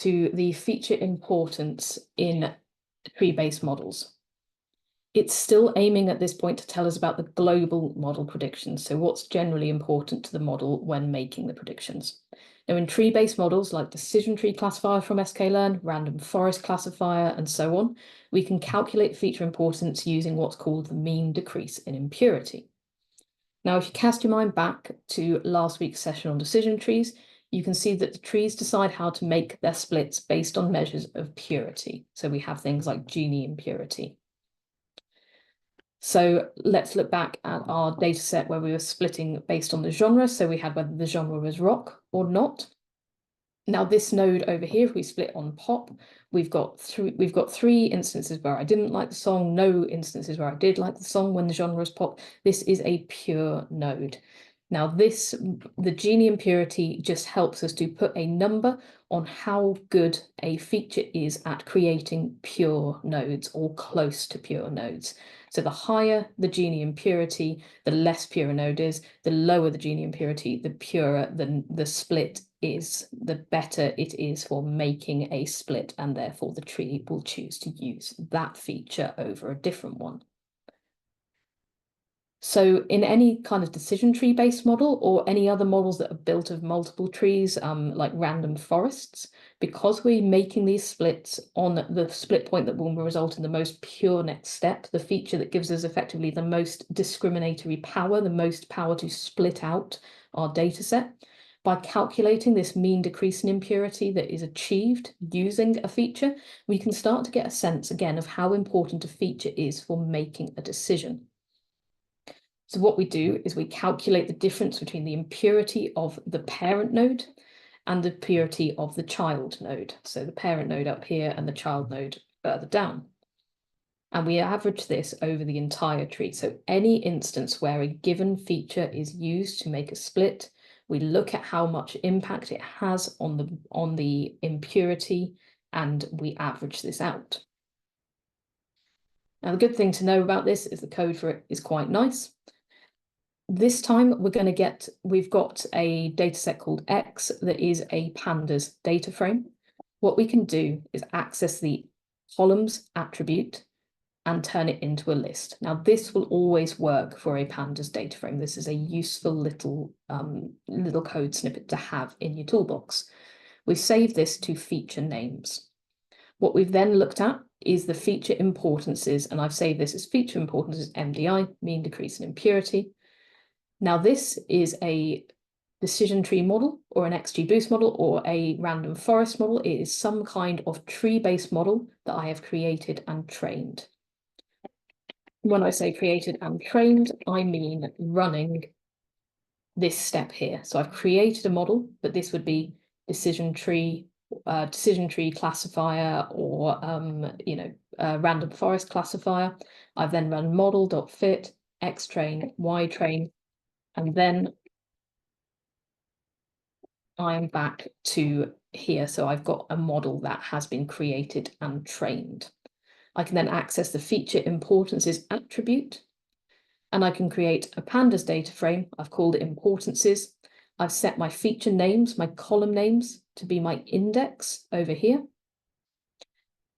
to the feature importance in tree-based models. It's still aiming at this point to tell us about the global model predictions, so what's generally important to the model when making the predictions. Now, in tree-based models like decision tree classifier from sklearn, random forest classifier, and so on, we can calculate feature importance using what's called the mean decrease in impurity. Now, if you cast your mind back to last week's session on decision trees, you can see that the trees decide how to make their splits based on measures of purity. So we have things like Gini impurity. So let's look back at our data set where we were splitting based on the genre. So we had whether the genre was rock or not. Now this node over here, if we split on pop, we've got three instances where I didn't like the song, no instances where I did like the song when the genre is pop. This is a pure node. Now the Gini impurity just helps us to put a number on how good a feature is at creating pure nodes or close to pure nodes. So the higher the Gini impurity, the less pure a node is. The lower the Gini impurity, the purer the split is, the better it is for making a split, and therefore the tree will choose to use that feature over a different one. So in any kind of decision tree based model or any other models that are built of multiple trees, like random forests, because we're making these splits on the split point that will result in the most pure next step, the feature that gives us effectively the most discriminatory power, the most power to split out our data set, by calculating this mean decrease in impurity that is achieved using a feature, we can start to get a sense again of how important a feature is for making a decision. So what we do is we calculate the difference between the impurity of the parent node and the purity of the child node. So the parent node up here and the child node further down. And we average this over the entire tree. So any instance where a given feature is used to make a split, we look at how much impact it has on the impurity, and we average this out. Now, the good thing to know about this is the code for it is quite nice. This time we've got a data set called X that is a pandas data frame. What we can do is access the columns attribute and turn it into a list. Now this will always work for a pandas data frame. This is a useful little code snippet to have in your toolbox. We save this to feature names. What we've then looked at is the feature importances, and I've saved this as feature importances MDI, mean decrease in impurity. Now this is a decision tree model or an XGBoost model or a random forest model. It is some kind of tree-based model that I have created and trained. When I say created and trained, I mean running this step here. So I've created a model, but this would be decision tree classifier or random forest classifier. I've then run model.fit, xtrain, ytrain, and then I am back to here. So I've got a model that has been created and trained. I can then access the feature importances attribute, and I can create a pandas data frame. I've called it importances. I've set my feature names, my column names, to be my index over here.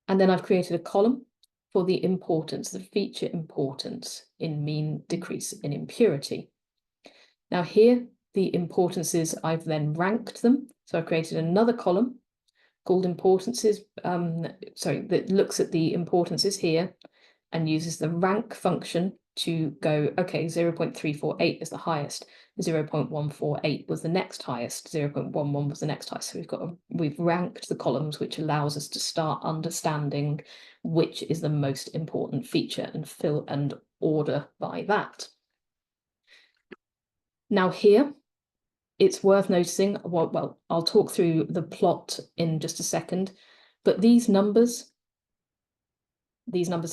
And then I've created a column for the importance, the feature importance in mean decrease in impurity. Now here, the importances, I've then ranked them. So I've created another column called importances, that looks at the importances here and uses the rank function to go, okay, 0.348 is the highest, 0.148 was the next highest, 0.11 was the next highest. So we've ranked the columns, which allows us to start understanding which is the most important feature and fill and order by that. Now here, it's worth noticing, well, I'll talk through the plot in just a second, but these numbers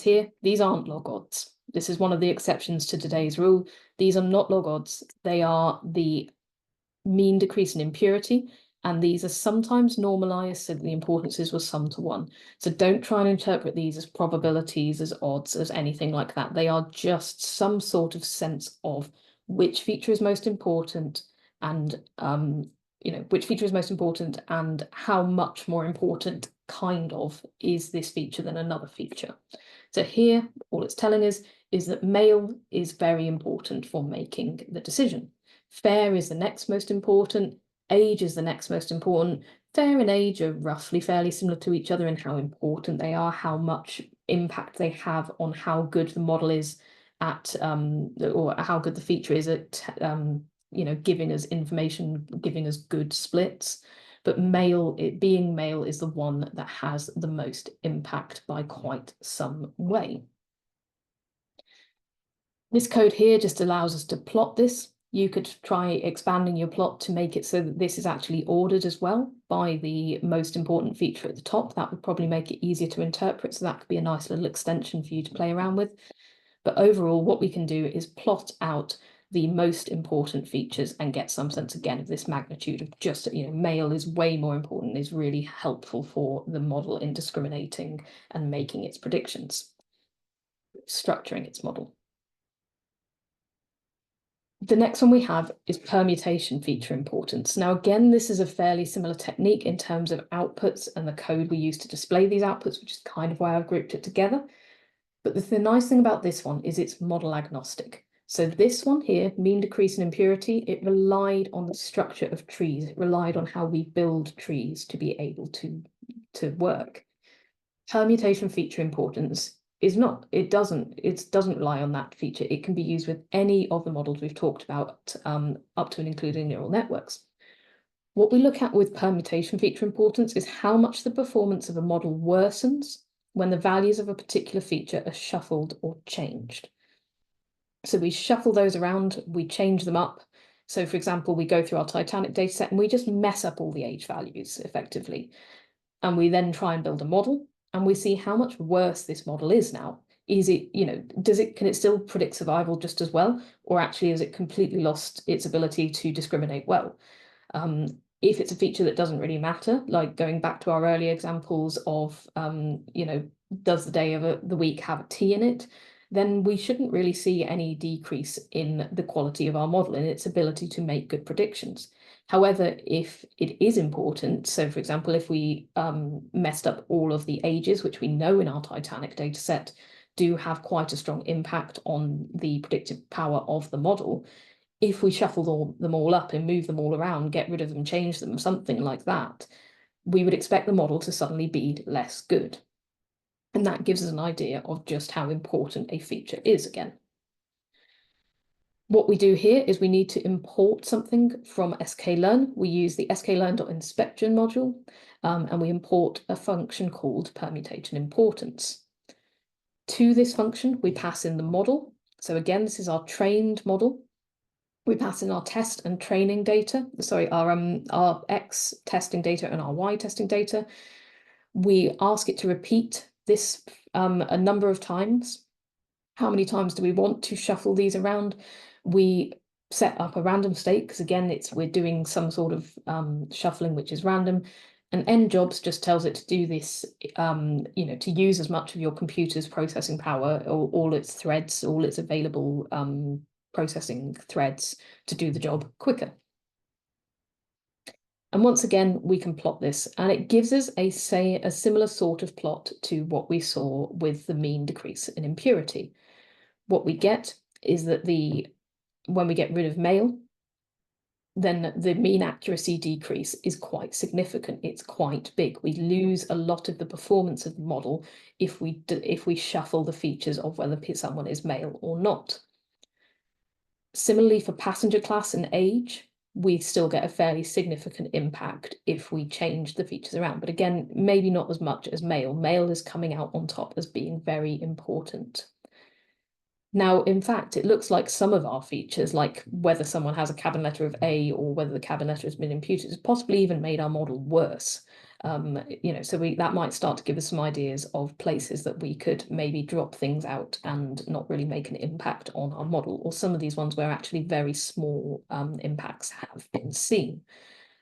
here, these aren't log odds. This is one of the exceptions to today's rule. These are not log odds. They are the mean decrease in impurity, and these are sometimes normalized, so the importances were sum to 1. So don't try and interpret these as probabilities, as odds, as anything like that. They are just some sort of sense of which feature is most important and which feature is most important and how much more important kind of is this feature than another feature. So here, all it's telling us is that male is very important for making the decision. Fair is the next most important. Age is the next most important. Fair and age are roughly fairly similar to each other in how important they are, how much impact they have on how good the model is at, or how good the feature is at, giving us information, giving us good splits. But being male is the one that has the most impact by quite some way. This code here just allows us to plot this. You could try expanding your plot to make it so that this is actually ordered as well by the most important feature at the top. That would probably make it easier to interpret, so that could be a nice little extension for you to play around with. But overall, what we can do is plot out the most important features and get some sense again of this magnitude of just, male is way more important, is really helpful for the model in discriminating and making its predictions, structuring its model. The next one we have is permutation feature importance. Now, again, this is a fairly similar technique in terms of outputs and the code we use to display these outputs, which is kind of why I've grouped it together. But the nice thing about this one is it's model agnostic. So this one here, mean decrease in impurity, it relied on the structure of trees. It relied on how we build trees to be able to work. Permutation feature importance is not, it doesn't rely on that feature. It can be used with any of the models we've talked about, up to and including neural networks. What we look at with permutation feature importance is how much the performance of a model worsens when the values of a particular feature are shuffled or changed. So we shuffle those around, we change them up. So for example, we go through our Titanic dataset and we just mess up all the age values effectively. And we then try and build a model and we see how much worse this model is now. Is it, can it still predict survival just as well? Or actually has it completely lost its ability to discriminate well? If it's a feature that doesn't really matter, like going back to our earlier examples of, does the day of the week have a T in it? Then we shouldn't really see any decrease in the quality of our model and its ability to make good predictions. However, if it is important, so for example, if we messed up all of the ages, which we know in our Titanic dataset do have quite a strong impact on the predictive power of the model, if we shuffle them all up and move them all around, get rid of them, change them, something like that, we would expect the model to suddenly be less good. And that gives us an idea of just how important a feature is again. What we do here is we need to import something from sklearn. We use the sklearn.inspection module, and we import a function called permutation importance. To this function, we pass in the model. So again, this is our trained model. We pass in our test and training data, our X testing data and our Y testing data. We ask it to repeat this a number of times. How many times do we want to shuffle these around? We set up a random state because again, we're doing some sort of shuffling which is random. And njobs just tells it to do this, to use as much of your computer's processing power, or all its threads, all its available processing threads to do the job quicker. And once again, we can plot this, and it gives us a similar sort of plot to what we saw with the mean decrease in impurity. What we get is that when we get rid of male, then the mean accuracy decrease is quite significant. It's quite big. We lose a lot of the performance of the model if we shuffle the features of whether someone is male or not. Similarly, for passenger class and age, we still get a fairly significant impact if we change the features around. But again, maybe not as much as male. Male is coming out on top as being very important. Now, in fact, it looks like some of our features, like whether someone has a cabin letter of A or whether the cabin letter has been imputed, has possibly even made our model worse. So that might start to give us some ideas of places that we could maybe drop things out and not really make an impact on our model, or some of these ones where actually very small impacts have been seen.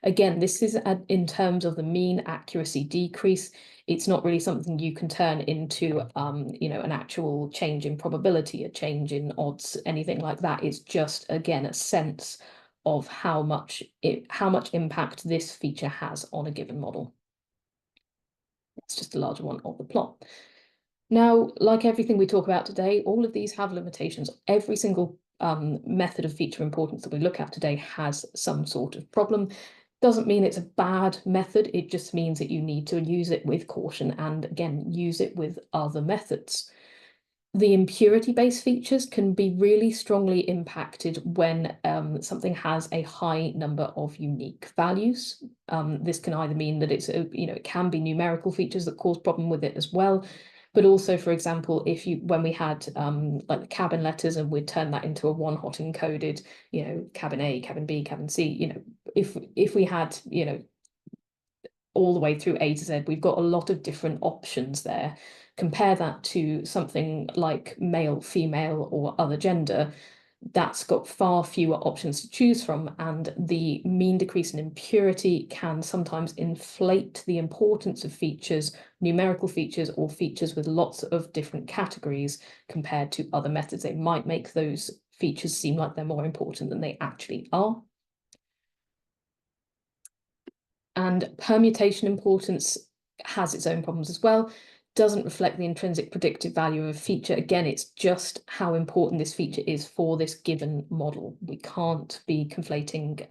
Again, this is in terms of the mean accuracy decrease. It's not really something you can turn into, an actual change in probability, a change in odds, anything like that. It's just, again, a sense of how much impact this feature has on a given model. It's just a larger one of the plot. Now, like everything we talk about today, all of these have limitations. Every single method of feature importance that we look at today has some sort of problem. Doesn't mean it's a bad method, it just means that you need to use it with caution and, again, use it with other methods. The impurity-based features can be really strongly impacted when something has a high number of unique values. This can either mean that it can be numerical features that cause problem with it as well, but also, for example, when we had like the cabin letters and we'd turn that into a one-hot encoded, cabin A, cabin B, cabin C, if we had, all the way through A to Z, we've got a lot of different options there. Compare that to something like male, female, or other gender. That's got far fewer options to choose from, and the mean decrease in impurity can sometimes inflate the importance of features, numerical features, or features with lots of different categories compared to other methods. They might make those features seem like they're more important than they actually are. And permutation importance has its own problems as well. Doesn't reflect the intrinsic predictive value of a feature. Again, it's just how important this feature is for this given model. We can't be conflating,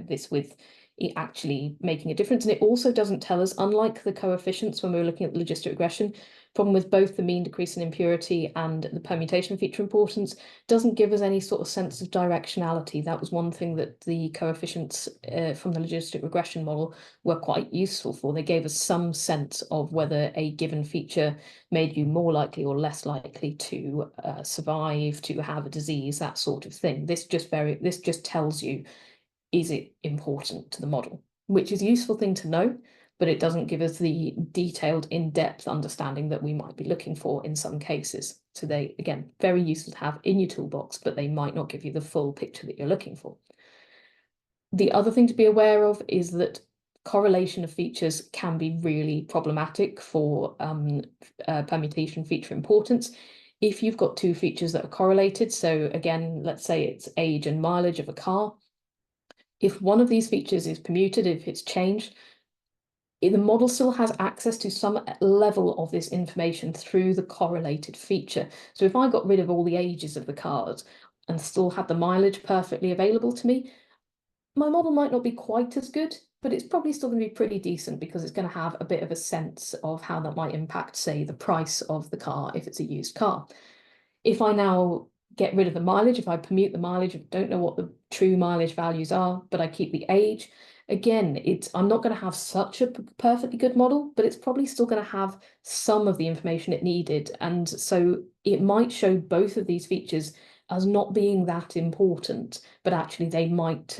this with it actually making a difference. And it also doesn't tell us, unlike the coefficients when we were looking at the logistic regression, problem with both the mean decrease in impurity and the permutation feature importance, doesn't give us any sort of sense of directionality. That was one thing that the coefficients from the logistic regression model were quite useful for. They gave us some sense of whether a given feature made you more likely or less likely to survive, to have a disease, that sort of thing. This just tells you, is it important to the model, which is a useful thing to know, but it doesn't give us the detailed, in-depth understanding that we might be looking for in some cases. So they, again, very useful to have in your toolbox, but they might not give you the full picture that you're looking for. The other thing to be aware of is that correlation of features can be really problematic for permutation feature importance. If you've got two features that are correlated, so again, let's say it's age and mileage of a car, if one of these features is permuted, if it's changed, the model still has access to some level of this information through the correlated feature. So if I got rid of all the ages of the cars and still had the mileage perfectly available to me, my model might not be quite as good, but it's probably still going to be pretty decent because it's going to have a bit of a sense of how that might impact, say, the price of the car if it's a used car. If I now get rid of the mileage, if I permute the mileage, I don't know what the true mileage values are, but I keep the age, again, I'm not going to have such a perfectly good model, but it's probably still going to have some of the information it needed. And so it might show both of these features as not being that important, but actually they might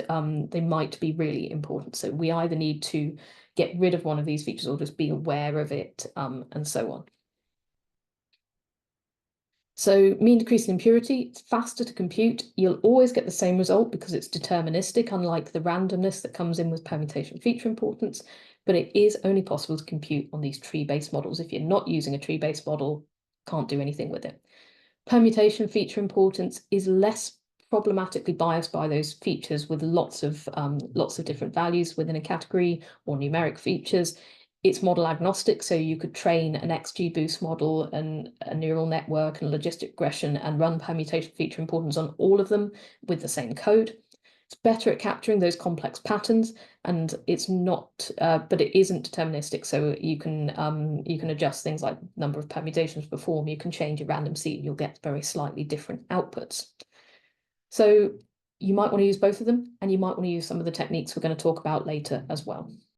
be really important. So we either need to get rid of one of these features or just be aware of it, and so on. So mean decrease in impurity, it's faster to compute. You'll always get the same result because it's deterministic, unlike the randomness that comes in with permutation feature importance, but it is only possible to compute on these tree-based models. If you're not using a tree-based model, can't do anything with it. Permutation feature importance is less problematically biased by those features with lots of different values within a category or numeric features. It's model agnostic, so you could train an XGBoost model and a neural network and logistic regression and run permutation feature importance on all of them with the same code. It's better at capturing those complex patterns, and it's not, but it isn't deterministic. So you can adjust things like number of permutations per form. You can change your random seed, you'll get very slightly different outputs. So you might want to use both of them, and you might want to use some of the techniques we're going to talk about later as well.